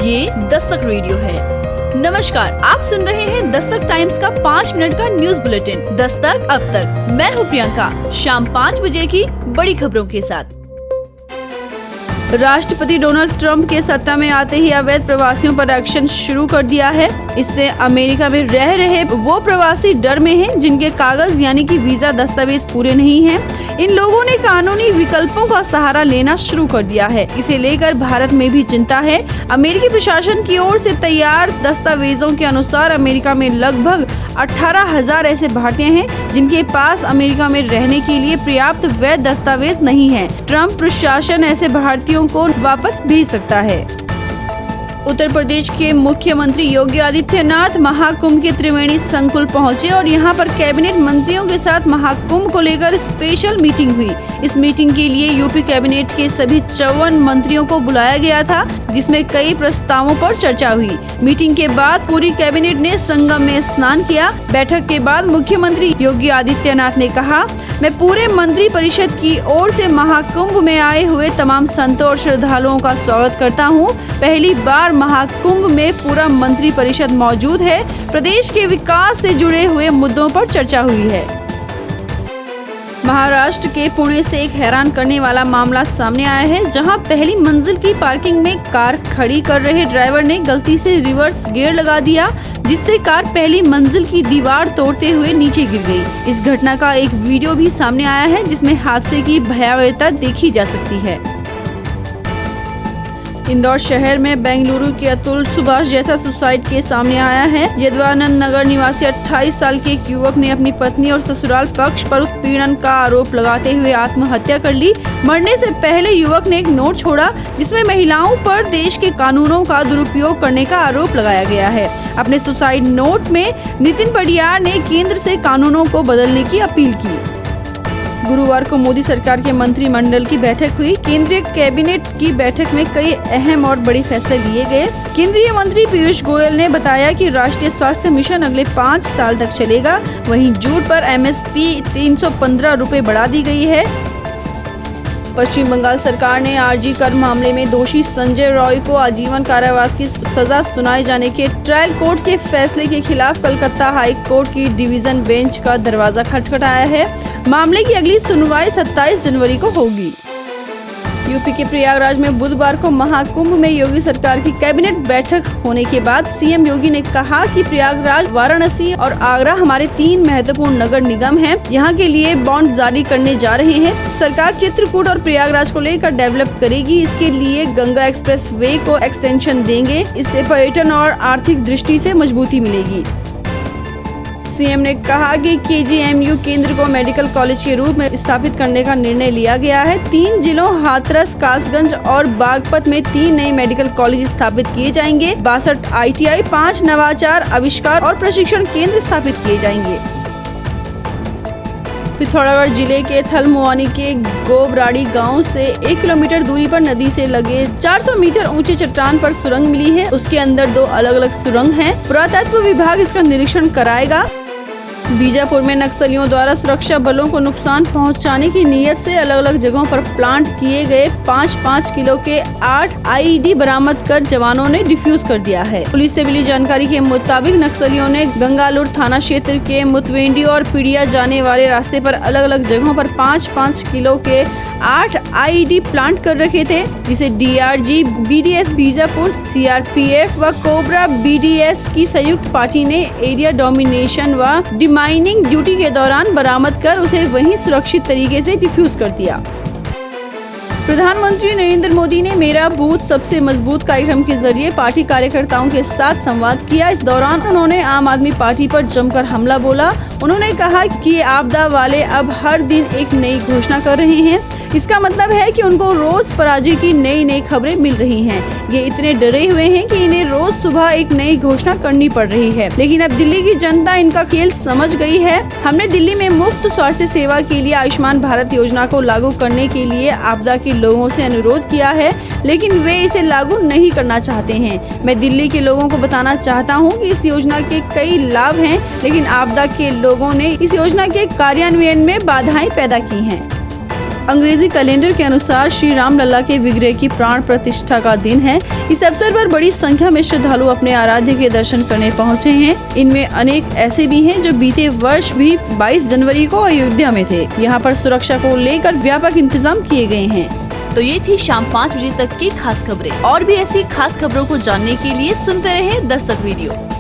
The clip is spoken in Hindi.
ये दस्तक रेडियो है। नमस्कार, आप सुन रहे हैं दस्तक टाइम्स का 5 मिनट का न्यूज बुलेटिन दस्तक अब तक। मैं हूं प्रियंका। शाम 5 बजे की बड़ी खबरों के साथ। राष्ट्रपति डोनाल्ड ट्रंप के सत्ता में आते ही अवैध प्रवासियों पर एक्शन शुरू कर दिया है। इससे अमेरिका में रह रहे वो प्रवासी डर में हैं जिनके कागज यानी कि वीजा दस्तावेज पूरे नहीं हैं। इन लोगों ने कानूनी विकल्पों का सहारा लेना शुरू कर दिया है। इसे लेकर भारत में भी चिंता है। अमेरिकी प्रशासन की ओर से तैयार दस्तावेजों के अनुसार अमेरिका में लगभग 18,000 ऐसे भारतीय हैं जिनके पास अमेरिका में रहने के लिए पर्याप्त वैध दस्तावेज नहीं है। ट्रंप प्रशासन ऐसे भारतीयों को वापस भेज सकता है। उत्तर प्रदेश के मुख्यमंत्री योगी आदित्यनाथ महाकुंभ के त्रिवेणी संकुल पहुंचे और यहां पर कैबिनेट मंत्रियों के साथ महाकुंभ को लेकर स्पेशल मीटिंग हुई। इस मीटिंग के लिए यूपी कैबिनेट के सभी 54 मंत्रियों को बुलाया गया था, जिसमें कई प्रस्तावों पर चर्चा हुई। मीटिंग के बाद पूरी कैबिनेट ने संगम में स्नान किया। बैठक के बाद मुख्यमंत्री योगी आदित्यनाथ ने कहा, मैं पूरे मंत्री परिषद की ओर से महाकुंभ में आए हुए तमाम संतों और श्रद्धालुओं का स्वागत करता हूं। पहली बार महाकुंभ में पूरा मंत्री परिषद मौजूद है। प्रदेश के विकास से जुड़े हुए मुद्दों पर चर्चा हुई है। महाराष्ट्र के पुणे से एक हैरान करने वाला मामला सामने आया है, जहां पहली मंजिल की पार्किंग में कार खड़ी कर रहे ड्राइवर ने गलती से रिवर्स गियर लगा दिया, जिससे कार पहली मंजिल की दीवार तोड़ते हुए नीचे गिर गई। इस घटना का एक वीडियो भी सामने आया है, जिसमें हादसे की भयावहता देखी जा सकती है। इंदौर शहर में बेंगलुरु के अतुल सुभाष जैसा सुसाइड केस सामने आया है। यदवानंद नगर निवासी 28 साल के एक युवक ने अपनी पत्नी और ससुराल पक्ष पर उत्पीड़न का आरोप लगाते हुए आत्महत्या कर ली। मरने से पहले युवक ने एक नोट छोड़ा, जिसमें महिलाओं पर देश के कानूनों का दुरुपयोग करने का आरोप लगाया गया है। अपने सुसाइड नोट में नितिन पडियार ने केंद्र से कानूनों को बदलने की अपील की। गुरुवार को मोदी सरकार के मंत्रिमंडल की बैठक हुई। केंद्रीय कैबिनेट की बैठक में कई अहम और बड़े फैसले लिए गए। केंद्रीय मंत्री पीयूष गोयल ने बताया कि राष्ट्रीय स्वास्थ्य मिशन अगले 5 साल तक चलेगा। वहीं जूट पर MSP 315 रुपए बढ़ा दी गई है। पश्चिम बंगाल सरकार ने RG कर मामले में दोषी संजय रॉय को आजीवन कारावास की सजा सुनाए जाने के ट्रायल कोर्ट के फैसले के खिलाफ कलकत्ता हाई कोर्ट की डिवीजन बेंच का दरवाजा खटखटाया है। मामले की अगली सुनवाई 27 जनवरी को होगी। यूपी के प्रयागराज में बुधवार को महाकुंभ में योगी सरकार की कैबिनेट बैठक होने के बाद सीएम योगी ने कहा कि प्रयागराज, वाराणसी और आगरा हमारे 3 महत्वपूर्ण नगर निगम हैं। यहाँ के लिए बॉन्ड जारी करने जा रहे हैं। सरकार चित्रकूट और प्रयागराज को लेकर डेवलप करेगी। इसके लिए गंगा एक्सप्रेस वे को एक्सटेंशन देंगे। इससे पर्यटन और आर्थिक दृष्टि से मजबूती मिलेगी। सीएम ने कहा कि KGMU केंद्र को मेडिकल कॉलेज के रूप में स्थापित करने का निर्णय लिया गया है। 3 जिलों हाथरस, कासगंज और बागपत में 3 नए मेडिकल कॉलेज स्थापित किए जाएंगे। 62 ITI, 5 नवाचार, आविष्कार और प्रशिक्षण केंद्र स्थापित किए जाएंगे। पिथौरागढ़ जिले के थलमुआनी के गोबराड़ी गांव से 1 किलोमीटर दूरी पर नदी से लगे 400 मीटर ऊंचे चट्टान पर सुरंग मिली है। उसके अंदर 2 अलग अलग सुरंग हैं। पुरातत्व विभाग इसका निरीक्षण कराएगा। बीजापुर में नक्सलियों द्वारा सुरक्षा बलों को नुकसान पहुंचाने की नीयत से अलग अलग जगहों पर प्लांट किए गए 5-5 किलो के 8 IED बरामद कर जवानों ने डिफ्यूज कर दिया है। पुलिस से मिली जानकारी के मुताबिक नक्सलियों ने गंगालूर थाना क्षेत्र के मुतवेंडी और पीड़िया जाने वाले रास्ते पर अलग अलग जगहों पर 5-5 किलो के 8 IED प्लांट कर रखे थे, जिसे DRG, BDS बीजापुर, CRPF व कोबरा BDS की संयुक्त पार्टी ने एरिया डोमिनेशन व डिमाइनिंग ड्यूटी के दौरान बरामद कर उसे वहीं सुरक्षित तरीके से डिफ्यूज कर दिया। प्रधानमंत्री नरेंद्र मोदी ने मेरा बूथ सबसे मजबूत कार्यक्रम के जरिए पार्टी कार्यकर्ताओं के साथ संवाद किया। इस दौरान उन्होंने आम आदमी पार्टी पर जमकर हमला बोला। उन्होंने कहा कि आपदा वाले अब हर दिन एक नई घोषणा कर रहे हैं। इसका मतलब है कि उनको रोज पराजय की नई नई खबरें मिल रही हैं। ये इतने डरे हुए हैं कि इन्हें रोज सुबह एक नई घोषणा करनी पड़ रही है। लेकिन अब दिल्ली की जनता इनका खेल समझ गई है। हमने दिल्ली में मुफ्त स्वास्थ्य सेवा के लिए आयुष्मान भारत योजना को लागू करने के लिए आपदा के लोगों से अनुरोध किया है, लेकिन वे इसे लागू नहीं करना चाहते हैं। मैं दिल्ली के लोगों को बताना चाहता हूँ कि इस योजना के कई लाभ हैं, लेकिन आपदा के लोगों ने इस योजना के कार्यान्वयन में बाधाएं पैदा की हैं। अंग्रेजी कैलेंडर के अनुसार श्री राम लल्ला के विग्रह की प्राण प्रतिष्ठा का दिन है। इस अवसर पर बड़ी संख्या में श्रद्धालु अपने आराध्य के दर्शन करने पहुंचे हैं। इनमें अनेक ऐसे भी हैं जो बीते वर्ष भी 22 जनवरी को अयोध्या में थे। यहाँ पर सुरक्षा को लेकर व्यापक इंतजाम किए गए हैं। तो ये थी शाम 5 बजे तक की खास खबरें। और भी ऐसी खास खबरों को जानने के लिए सुनते रहें दस्तक रेडियो।